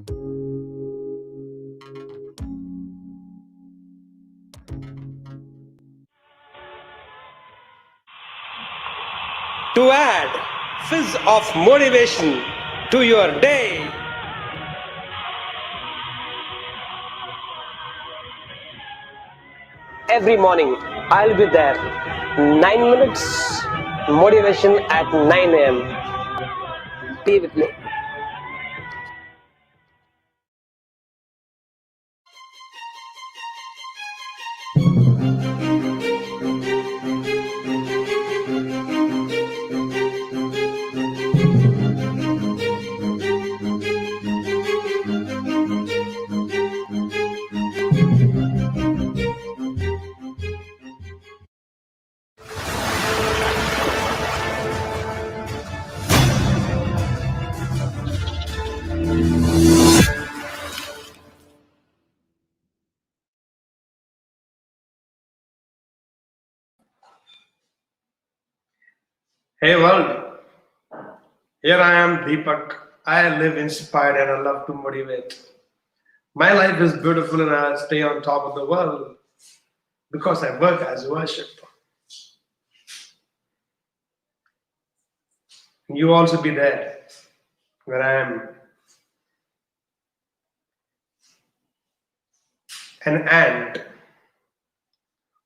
To add fizz of motivation to your day. Every morning, I'll be there. 9 minutes motivation at 9 a.m. Be with me. Hey world, here I am Deepak. I live inspired and I love to motivate. My life is beautiful and I stay on top of the world because I work as worship. You also be there where I am. An ant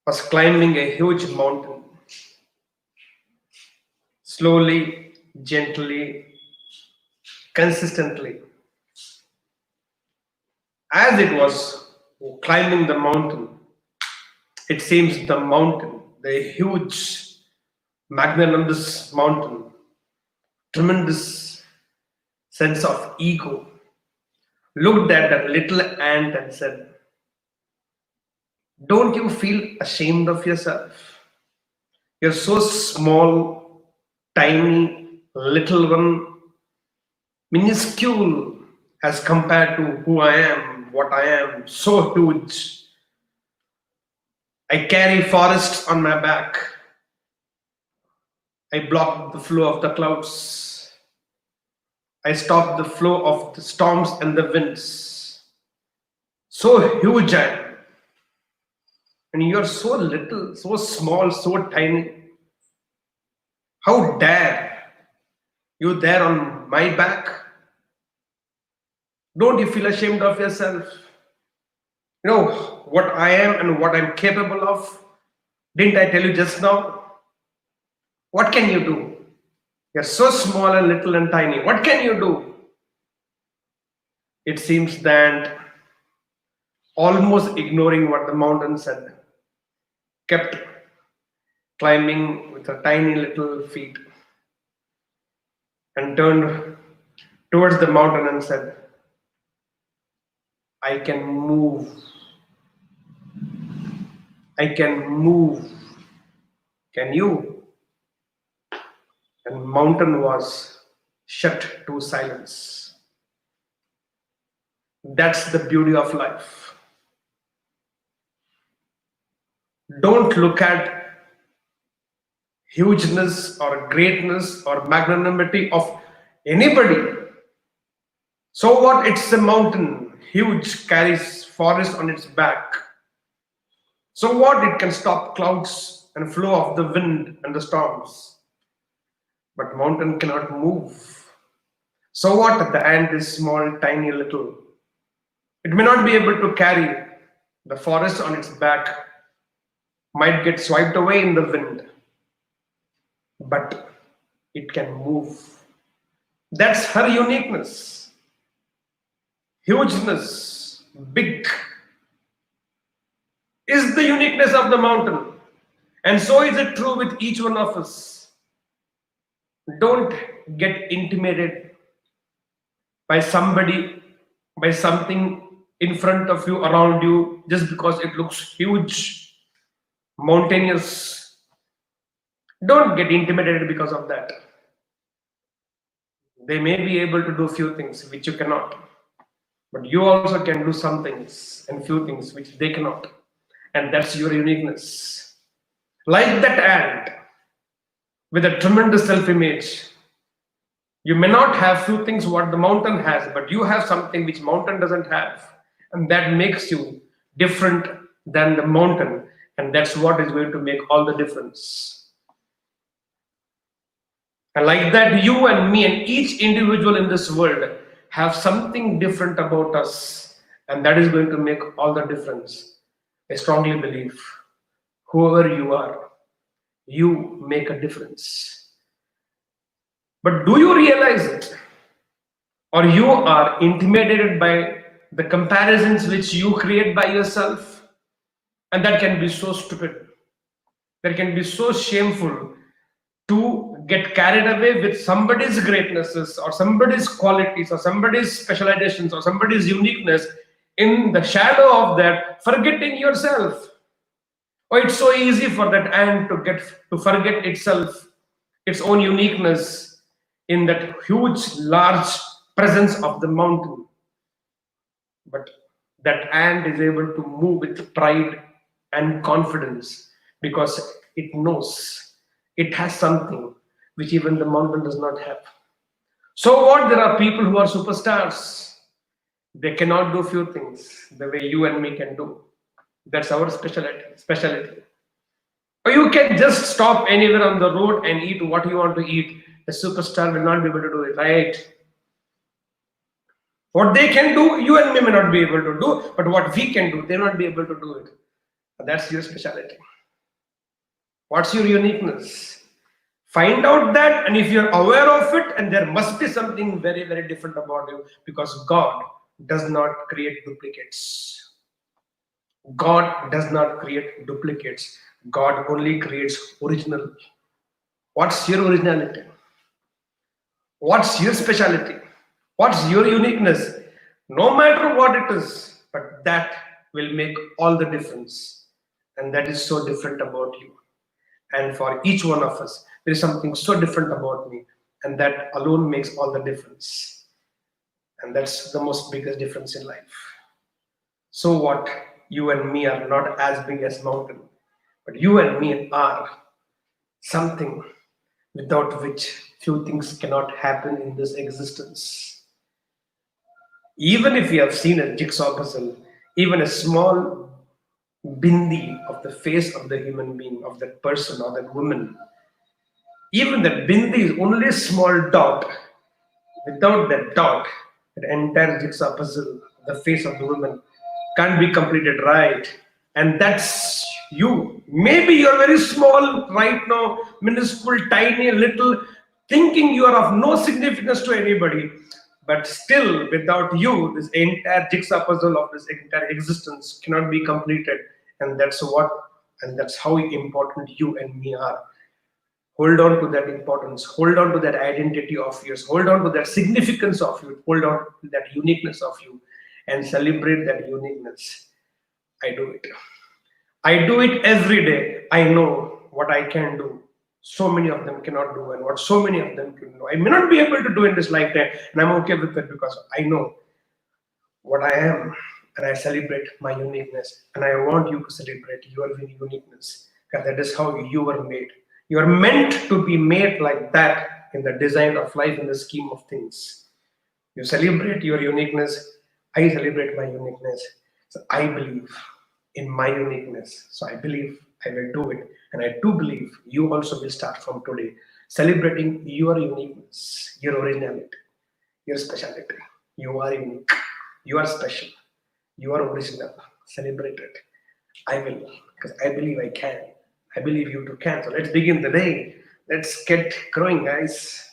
was climbing a huge mountain, slowly, gently, consistently. As it was climbing the mountain, it seems the mountain, the huge, magnanimous mountain, tremendous sense of ego, looked at that little ant and said, "Don't you feel ashamed of yourself? You're so small, tiny, little one, minuscule as compared to who I am, what I am, so huge. I carry forests on my back. I block the flow of the clouds. I stop the flow of the storms and the winds. So huge I am. And you're so little, so small, so tiny. How dare you there on my back? Don't you feel ashamed of yourself? You know what I am and what I'm capable of? Didn't I tell you just now? What can you do? You're so small and little and tiny. What can you do?" It seems that almost ignoring what the mountain said, kept climbing with her tiny little feet and turned towards the mountain and said, "I can move. I can move. Can you?" And mountain was shut to silence. That's the beauty of life. Don't look at hugeness or greatness or magnanimity of anybody. So what? It's a mountain, huge, carries forest on its back. So what? It can stop clouds and flow of the wind and the storms. But mountain cannot move. So what? The ant is small, tiny, little. It may not be able to carry the forest on its back, might get swiped away in the wind, but it can move. That's her uniqueness. Hugeness, big, is the uniqueness of the mountain. And so is it true with each one of us. Don't get intimidated by somebody, by something in front of you, around you, just because it looks huge, mountainous. Don't get intimidated because of that. They may be able to do few things which you cannot, but you also can do some things and few things which they cannot. And that's your uniqueness. Like that ant with a tremendous self-image, You may not have few things what the mountain has, but you have something which mountain doesn't have. And that makes you different than the mountain. And that's what is going to make all the difference. And like that, you and me and each individual in this world have something different about us. And that is going to make all the difference. I strongly believe whoever you are, you make a difference. But do you realize it? Or you are intimidated by the comparisons which you create by yourself? And that can be so stupid. That can be so shameful to get carried away with somebody's greatnesses or somebody's qualities or somebody's specializations or somebody's uniqueness in the shadow of that, forgetting yourself. Oh, it's so easy for that ant to forget itself, its own uniqueness in that huge, large presence of the mountain. But that ant is able to move with pride and confidence because it knows it has something which even the mountain does not have. So what? There are people who are superstars. They cannot do few things the way you and me can do. That's our specialty. Or you can just stop anywhere on the road and eat what you want to eat. A superstar will not be able to do it, right? What they can do, you and me may not be able to do, but what we can do, they will not be able to do it. That's your specialty. What's your uniqueness? Find out that, and if you're aware of it, and there must be something very, very different about you, because God does not create duplicates. God does not create duplicates. God only creates original. What's your originality? What's your specialty? What's your uniqueness? No matter what it is, but that will make all the difference. And that is so different about you. And for each one of us, there is something so different about me. And that alone makes all the difference. And that's the most biggest difference in life. So what? You and me are not as big as mountain. But you and me are something without which few things cannot happen in this existence. Even if you have seen a jigsaw puzzle, even a small bindi of the face of the human being, of that person or that woman, even that bindi is only a small dot. Without that dot, the entire jigsaw puzzle, the face of the woman, can't be completed, right? And that's you. Maybe you're very small right now, minuscule, tiny, little, thinking you are of no significance to anybody. But still, without you, this entire jigsaw puzzle of this entire existence cannot be completed. And that's how important you and me are. Hold on to that importance. Hold on to that identity of yours. Hold on to that significance of you. Hold on to that uniqueness of you. And celebrate that uniqueness. I do it. I do it every day. I know what I can do. So many of them cannot do, and what so many of them can do. I may not be able to do in this lifetime, and I'm okay with it because I know what I am, and I celebrate my uniqueness. And I want you to celebrate your uniqueness because that is how you were made. You are meant to be made like that in the design of life, in the scheme of things. You celebrate your uniqueness. I celebrate my uniqueness. So I believe in my uniqueness. So I believe I will do it. And I do believe you also will start from today celebrating your uniqueness, your originality, your speciality. You are unique. You are special. You are original. Celebrate it. I will, because I believe I can. I believe you too can. So let's begin the day. Let's get growing, guys.